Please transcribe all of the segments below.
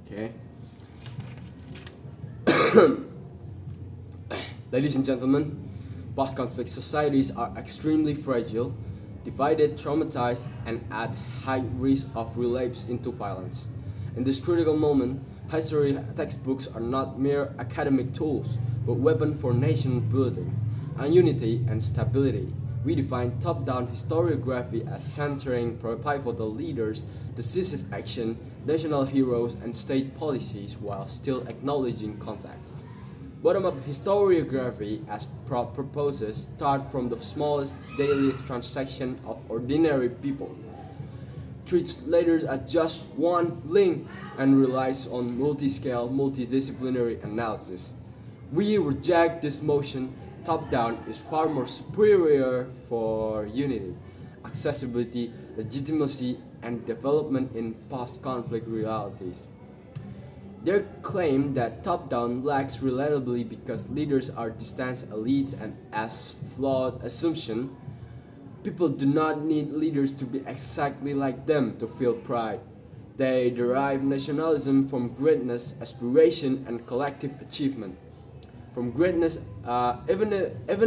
Okay. Ladies and gentlemen, post-conflict societies are extremely fragile, divided, traumatized, and at high risk of relapse into violence. In this critical moment, history textbooks are not mere academic tools, but weapons for nation building, and unity and stability. We define top-down historiography as centering pivotal leaders, decisive action, national heroes, and state policies while still acknowledging context. Bottom-up historiography, as proposes, start from the smallest daily transaction of ordinary people, treats leaders as just one link, and relies on multi-scale, multidisciplinary analysis. We reject this motion. Top-down is far more superior for unity, accessibility, legitimacy, and development in post-conflict realities. Their claim that top-down lacks relatability because leaders are distant elites and as flawed assumption. People do not need leaders to be exactly like them to feel pride. They derive nationalism from greatness, aspiration, and collective achievement. From greatness, even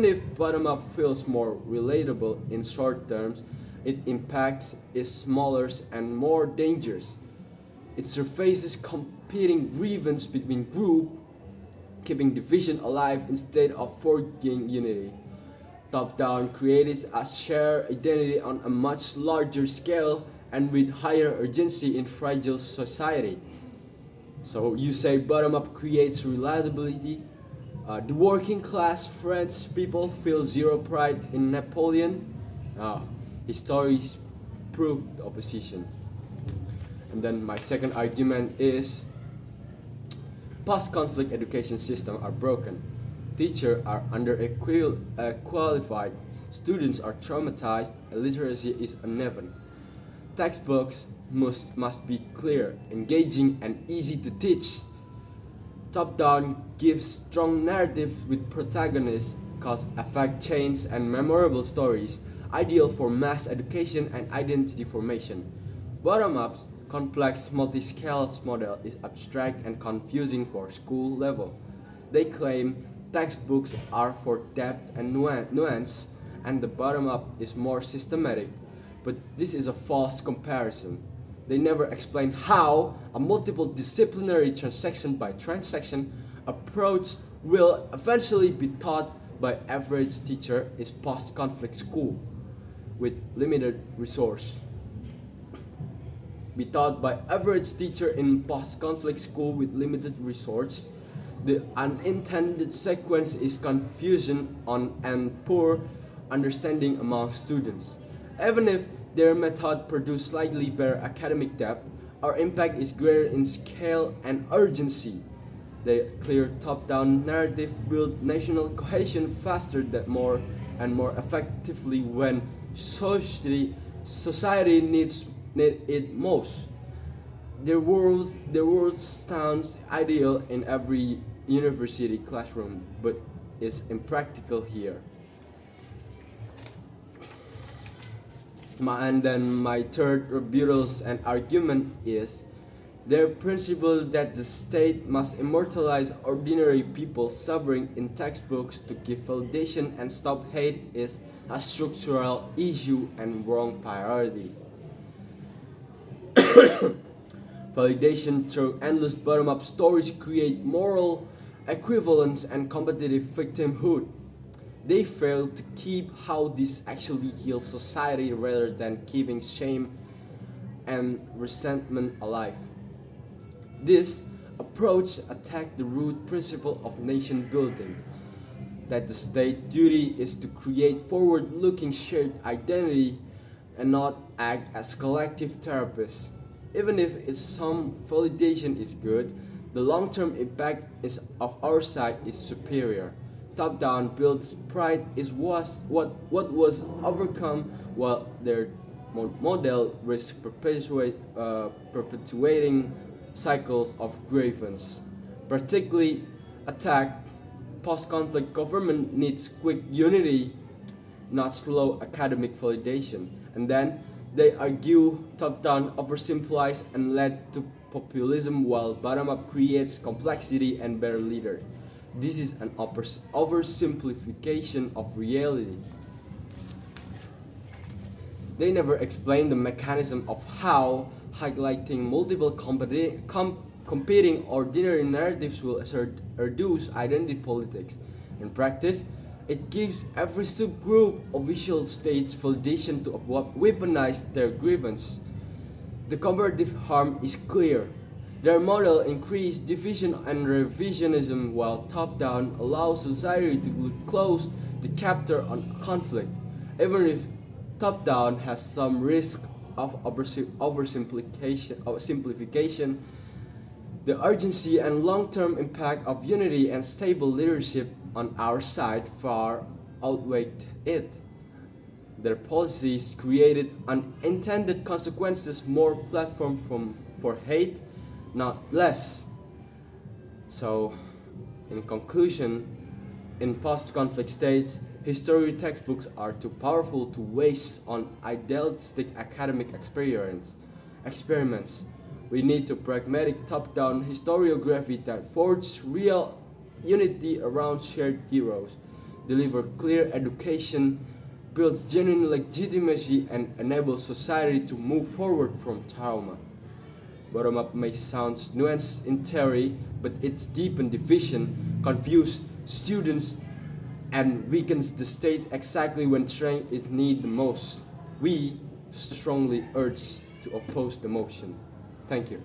if bottom-up feels more relatable in short terms, its impact is smaller and more dangerous. It surfaces competing grievance between groups, keeping division alive instead of forging unity. Top-down creates a shared identity on a much larger scale and with higher urgency in fragile society. So you say bottom-up creates reliability. The working class French people feel zero pride in Napoleon. His stories prove the opposition. And then my second argument is post-conflict education systems are broken. Teachers are qualified, students are traumatized, illiteracy is uneven. Textbooks must be clear, engaging, and easy to teach. Top-down gives strong narrative with protagonists, cause effect change, and memorable stories, ideal for mass education and identity formation. Bottom-up, complex multi-scale model is abstract and confusing for school level. They claim textbooks are for depth and nuance, and the bottom-up is more systematic, but this is a false comparison. They never explain how a multiple disciplinary transaction by transaction approach will eventually be taught by average teacher in post-conflict school with limited resource. Be taught by average teacher in post-conflict school with limited resource. The unintended sequence is confusion and poor understanding among students. Even if their method produces slightly better academic depth, our impact is greater in scale and urgency. The clear top-down narrative builds national cohesion faster than more and more effectively when society needs it most. The world sounds ideal in every university classroom, but it's impractical here. And then my third rebuttal and argument is their principle that the state must immortalize ordinary people suffering in textbooks to give validation and stop hate is a structural issue and wrong priority. Validation through endless bottom-up stories create moral equivalence and competitive victimhood. They fail to keep how this actually heals society rather than keeping shame and resentment alive. This approach attacks the root principle of nation building, that the state duty is to create forward-looking shared identity and not act as collective therapists. Even if its some validation is good, the long-term impact of our side is superior. Top-down builds pride is what was overcome, while their model risks perpetuating cycles of grievance. Particularly attack post-conflict government needs quick unity, not slow academic validation. And then they argue top-down oversimplifies and led to populism, while bottom-up creates complexity and better leader. This is an oversimplification of reality. They never explain the mechanism of how highlighting multiple competing ordinary narratives will reduce identity politics. In practice, it gives every subgroup official states validation to weaponize their grievance. The comparative harm is clear. Their model increases division and revisionism, while top-down allows society to close the chapter on conflict, even if top-down has some risk of simplification. The urgency and long-term impact of unity and stable leadership on our side far outweighed it. Their policies created unintended consequences, more platform for hate, not less. So, in conclusion, in post-conflict states, history textbooks are too powerful to waste on idealistic academic experiments. We need a pragmatic top-down historiography that forges real unity around shared heroes, deliver clear education, builds genuine legitimacy, and enables society to move forward from trauma. Bottom-up may sound nuanced in theory, but it's deep in division, confuses students, and weakens the state exactly when strength is needed the most. We strongly urge to oppose the motion. Thank you.